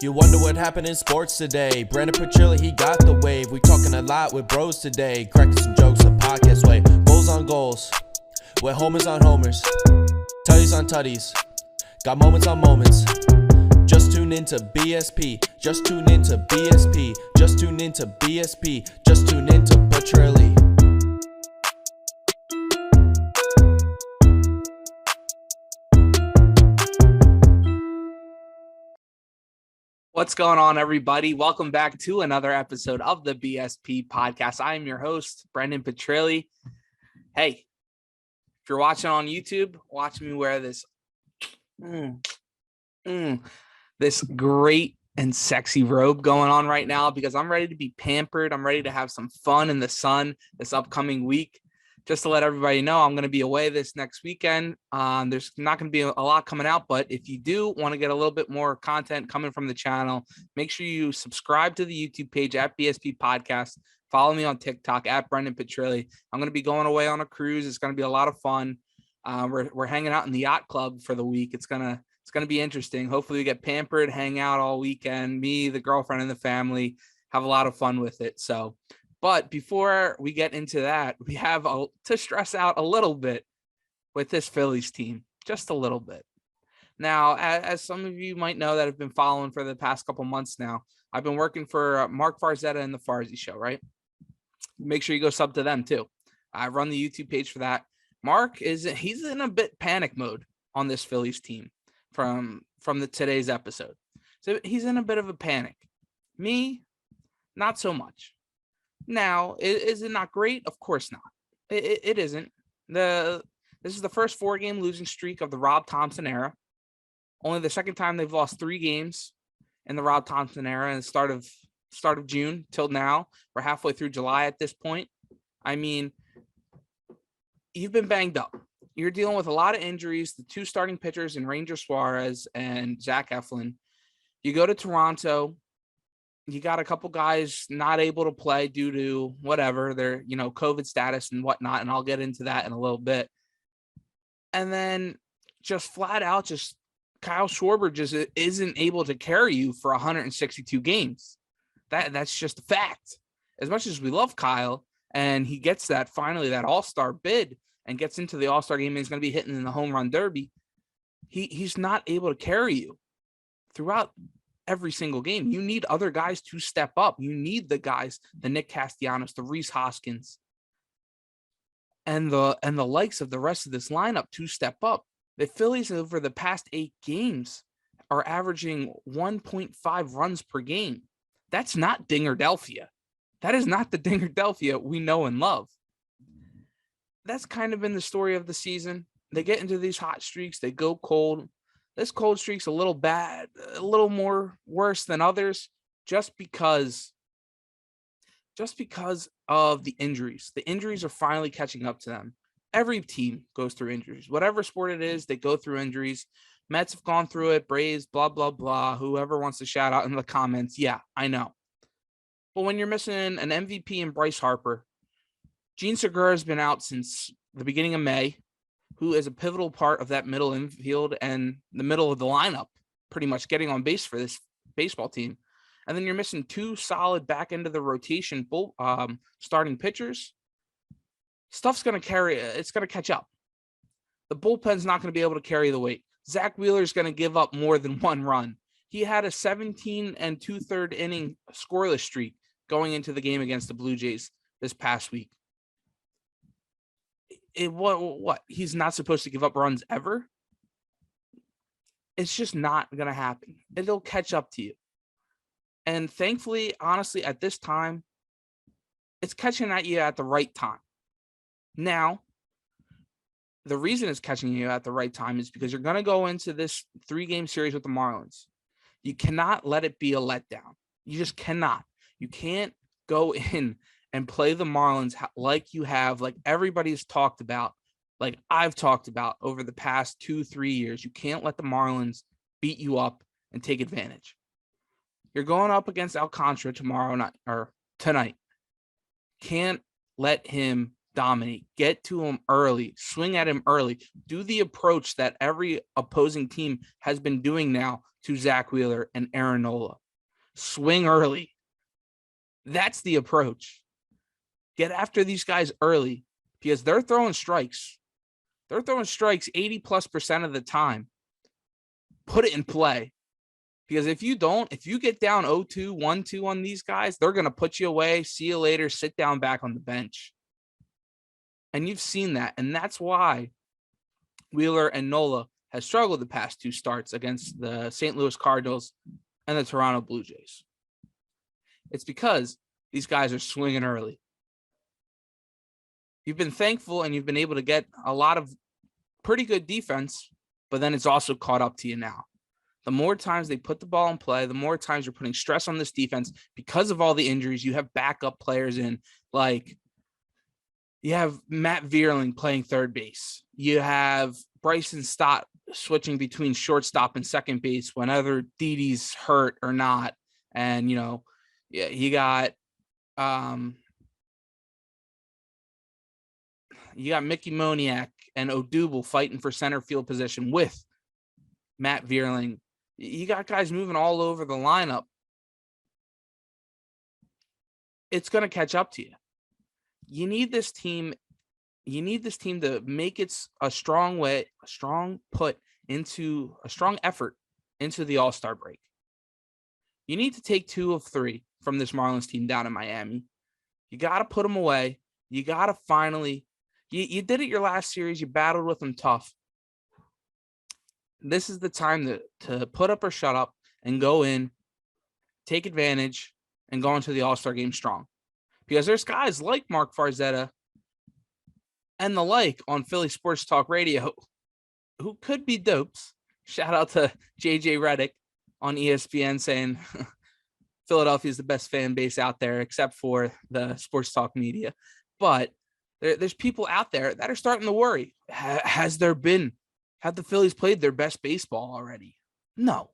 You wonder what happened in sports today. Brandon Petrilli, he got the wave. We talking a lot with bros today. Cracking some jokes the podcast way. Goals on goals, with homers on homers. Tutties on tutties, got moments on moments. Just tune into BSP. Just tune into BSP. Just tune into BSP. Just tune into Petrilli. What's going on, everybody? Welcome back to another episode of the BSP Podcast. I am your host, Brendan Petrilli. Hey, if you're watching on YouTube, watch me wear this this great and sexy robe going on right now because I'm ready to be pampered. I'm ready to have some fun in the sun this upcoming week. Just to let everybody know, I'm going to be away this next weekend. There's not going to be a lot coming out, but if you do want to get a little bit more content coming from the channel, make sure you subscribe to the YouTube page at BSP Podcast. Follow me on TikTok at Brendan Petrilli. I'm going to be going away on a cruise. It's going to be a lot of fun. We're hanging out in the yacht club for the week. It's gonna be interesting. Hopefully we get pampered, hang out all weekend. Me, the girlfriend, and the family have a lot of fun with it. But before we get into that, we have to stress out a little bit with this Phillies team, just a little bit. Now, as some of you might know that have been following for the past couple months now, I've been working for Mark Farzetta and the Farzy Show, right? Make sure you go sub to them too. I run the YouTube page for that. Mark he's in a bit panic mode on this Phillies team from today's episode. So he's in a bit of a panic. Me, not so much. Now, is it not great? Of course not. It isn't. This is the first 4-game losing streak of the Rob Thomson era. Only the second time they've lost 3 games in the Rob Thomson era, and the start of June till now. We're halfway through July at this point. I mean, you've been banged up. You're dealing with a lot of injuries. The 2 starting pitchers in Ranger Suarez and Zach Eflin. You go to Toronto. You got a couple guys not able to play due to whatever their, COVID status and whatnot. And I'll get into that in a little bit. And then just flat out, Kyle Schwarber just isn't able to carry you for 162 games. That's just a fact. As much as we love Kyle and he gets that all-star bid and gets into the all-star game and he's going to be hitting in the home run derby, he's not able to carry you throughout every single game. You need other guys to step up. You need the guys, the Nick Castellanos, the Rhys Hoskins, and the likes of the rest of this lineup to step up. The Phillies over the past 8 games are averaging 1.5 runs per game. That's not Dingerdelphia. That is not the Dingerdelphia we know and love. That's kind of been the story of the season. They get into these hot streaks. They go cold. This cold streak's a little bad, a little more worse than others, just because of the injuries. The injuries are finally catching up to them. Every team goes through injuries. Whatever sport it is, they go through injuries. Mets have gone through it, Braves, blah, blah, blah. Whoever wants to shout out in the comments, yeah, I know. But when you're missing an MVP in Bryce Harper, Gene Segura has been out since the beginning of May, who is a pivotal part of that middle infield and the middle of the lineup, pretty much getting on base for this baseball team. And then you're missing 2 solid back end of the rotation starting pitchers. Stuff's going to it's going to catch up. The bullpen's not going to be able to carry the weight. Zach Wheeler's going to give up more than 1 run. He had a 17 2/3 inning scoreless streak going into the game against the Blue Jays this past week. What? He's not supposed to give up runs ever? It's just not going to happen. It'll catch up to you. And thankfully, honestly, at this time, it's catching at you at the right time. Now, the reason it's catching you at the right time is because you're going to go into this 3-game series with the Marlins. You cannot let it be a letdown. You just cannot. You can't go in and play the Marlins like you have, like everybody's talked about, like I've talked about over the past 2-3 years. You can't let the Marlins beat you up and take advantage. You're going up against Alcantara tonight. Can't let him dominate, get to him early, swing at him early, do the approach that every opposing team has been doing now to Zach Wheeler and Aaron Nola. Swing early. That's the approach. Get after these guys early because they're throwing strikes. They're throwing strikes 80+% of the time. Put it in play. Because if you get down 0-2, 1-2 on these guys, they're going to put you away. See you later. Sit down back on the bench. And you've seen that. And that's why Wheeler and Nola has struggled the past two starts against the St. Louis Cardinals and the Toronto Blue Jays. It's because these guys are swinging early. You've been thankful and you've been able to get a lot of pretty good defense, but then it's also caught up to you now. The more times they put the ball in play, the more times you're putting stress on this defense because of all the injuries. You have backup players in, like you have Matt Vierling playing third base. You have Bryson Stott switching between shortstop and second base whenever Didi's hurt or not. And, you got Mickey Moniak and Odubel fighting for center field position with Matt Vierling. You got guys moving all over the lineup. It's going to catch up to you. You need this team to make it a strong effort into the All-Star break. You need to take 2 of 3 from this Marlins team down in Miami. You got to put them away. You got to finally, you did it your last series. You battled with them tough. This is the time to put up or shut up and go in, take advantage, and go into the All-Star game strong. Because there's guys like Mark Farzetta and the like on Philly Sports Talk Radio who could be dopes. Shout out to JJ Redick on ESPN saying Philadelphia is the best fan base out there, except for the sports talk media. But there's people out there that are starting to worry. Have the Phillies played their best baseball already? No.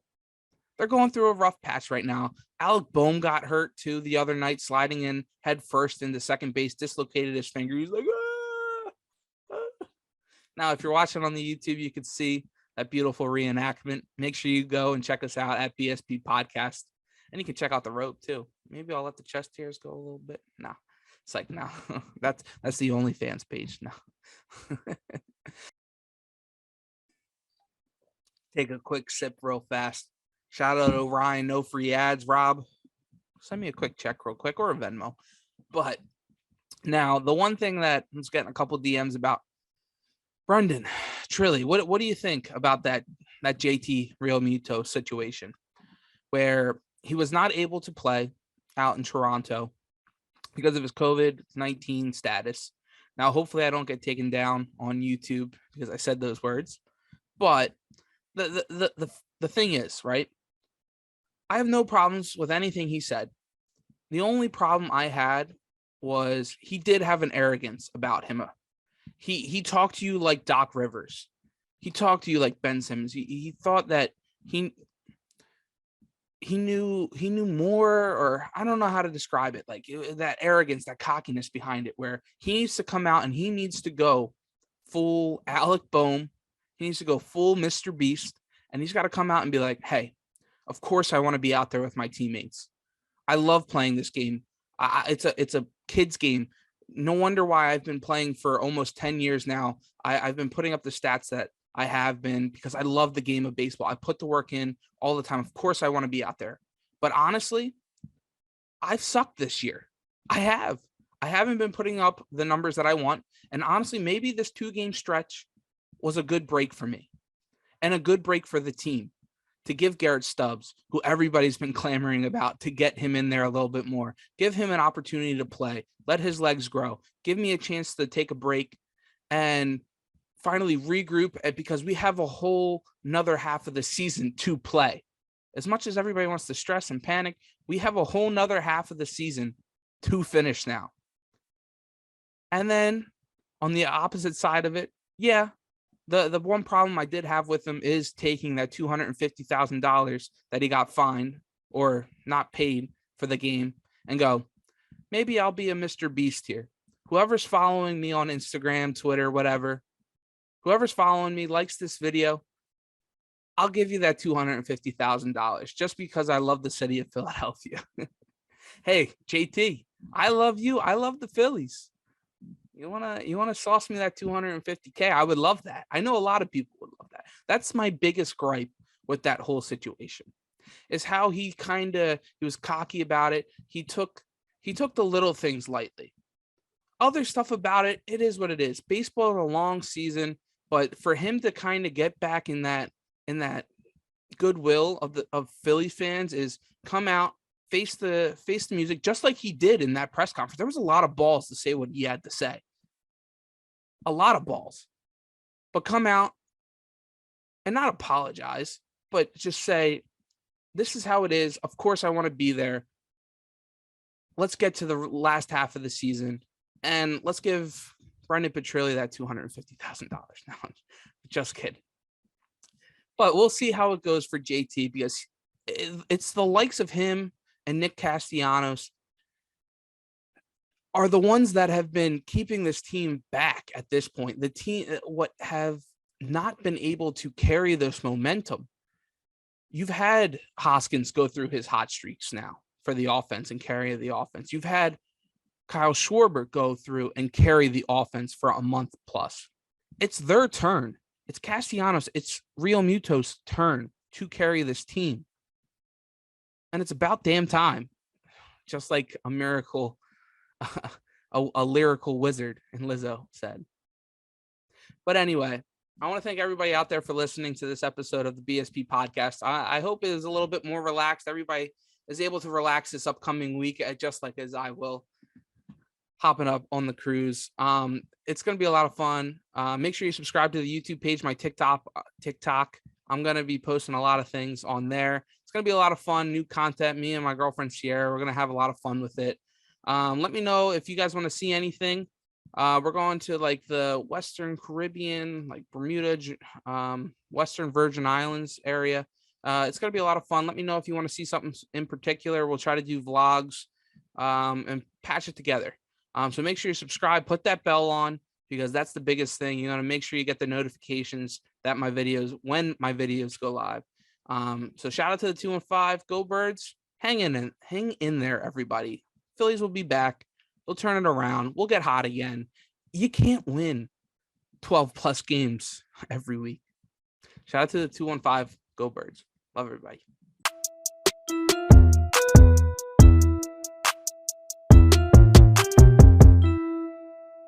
They're going through a rough patch right now. Alec Boehm got hurt too the other night, sliding in head first into second base, dislocated his finger. He's like, ah. Now, if you're watching on the YouTube, you can see that beautiful reenactment. Make sure you go and check us out at BSP Podcast. And you can check out the rope too. Maybe I'll let the chest hairs go a little bit. No. It's like, no. That's the OnlyFans page. No. Take a quick sip real fast. Shout out to Ryan, no free ads. Rob, send me a quick check real quick or a Venmo. But now the one thing that I was getting a couple DMs about, Brendan Petrilli, what do you think about that JT Realmuto situation where he was not able to play out in Toronto because of his COVID-19 status? Now, hopefully I don't get taken down on YouTube because I said those words. But the thing is, right? I have no problems with anything he said. The only problem I had was he did have an arrogance about him. He talked to you like Doc Rivers. He talked to you like Ben Simmons. He thought that he knew more, or I don't know how to describe it. Like that arrogance, that cockiness behind it, where he needs to come out and he needs to go full Alec Boehm. He needs to go full Mr. Beast, and he's got to come out and be like, hey, of course I want to be out there with my teammates. I love playing this game. It's a kid's game. No wonder why I've been playing for almost 10 years now. I've been putting up the stats that I have been because I love the game of baseball. I put the work in all the time. Of course I want to be out there. But honestly, I've sucked this year. I haven't been putting up the numbers that I want. And honestly, maybe this 2-game stretch was a good break for me and a good break for the team to give Garrett Stubbs, who everybody's been clamoring about, to get him in there a little bit more, give him an opportunity to play, let his legs grow, give me a chance to take a break and finally regroup, because we have a whole another half of the season to play. As much as everybody wants to stress and panic, we have a whole nother half of the season to finish now. And then on the opposite side of it, yeah, the one problem I did have with him is taking that $250,000 that he got fined or not paid for the game and go, maybe I'll be a Mr. Beast here. whoever's following me on Instagram, Twitter, whatever, whoever's following me likes this video, I'll give you that $250,000 just because I love the city of Philadelphia. Hey, JT, I love you. I love the Phillies. You wanna sauce me that $250K? I would love that. I know a lot of people would love that. That's my biggest gripe with that whole situation, is how he was cocky about it. He took the little things lightly. Other stuff about it, it is what it is. Baseball is a long season, but for him to kind of get back in that goodwill of Philly fans is come out, face the music, just like he did in that press conference. There was a lot of balls to say what he had to say. A lot of balls. But come out and not apologize, but just say, this is how it is. Of course, I want to be there. Let's get to the last half of the season, and let's give Brendan Petrilli that $250,000. No, just kidding. But we'll see how it goes for JT, because it's the likes of him and Nick Castellanos are the ones that have been keeping this team back at this point. The team, what have not been able to carry this momentum. You've had Hoskins go through his hot streaks now for the offense and carry the offense. You've had Kyle Schwarber go through and carry the offense for a month plus. It's their turn. It's Castellanos. It's Realmuto's turn to carry this team. And it's about damn time. Just like a miracle, a lyrical wizard, and Lizzo said. But anyway, I want to thank everybody out there for listening to this episode of the BSP podcast. I hope it is a little bit more relaxed. Everybody is able to relax this upcoming week, just like as I will, hopping up on the cruise. It's going to be a lot of fun. Make sure you subscribe to the YouTube page, my TikTok. I'm going to be posting a lot of things on there. It's going to be a lot of fun, new content. Me and my girlfriend, Sierra, we're going to have a lot of fun with it. Let me know if you guys want to see anything. We're going to like the Western Caribbean, like Bermuda, Western Virgin Islands area. It's going to be a lot of fun. Let me know if you want to see something in particular. We'll try to do vlogs and patch it together. So make sure you subscribe, put that bell on, because that's the biggest thing. You want to make sure you get the notifications that when my videos go live. So shout out to the 215, go Birds. Hang in there, everybody. Phillies will be back. They'll turn it around. We'll get hot again. You can't win 12 plus games every week. Shout out to the 215, go Birds. Love everybody.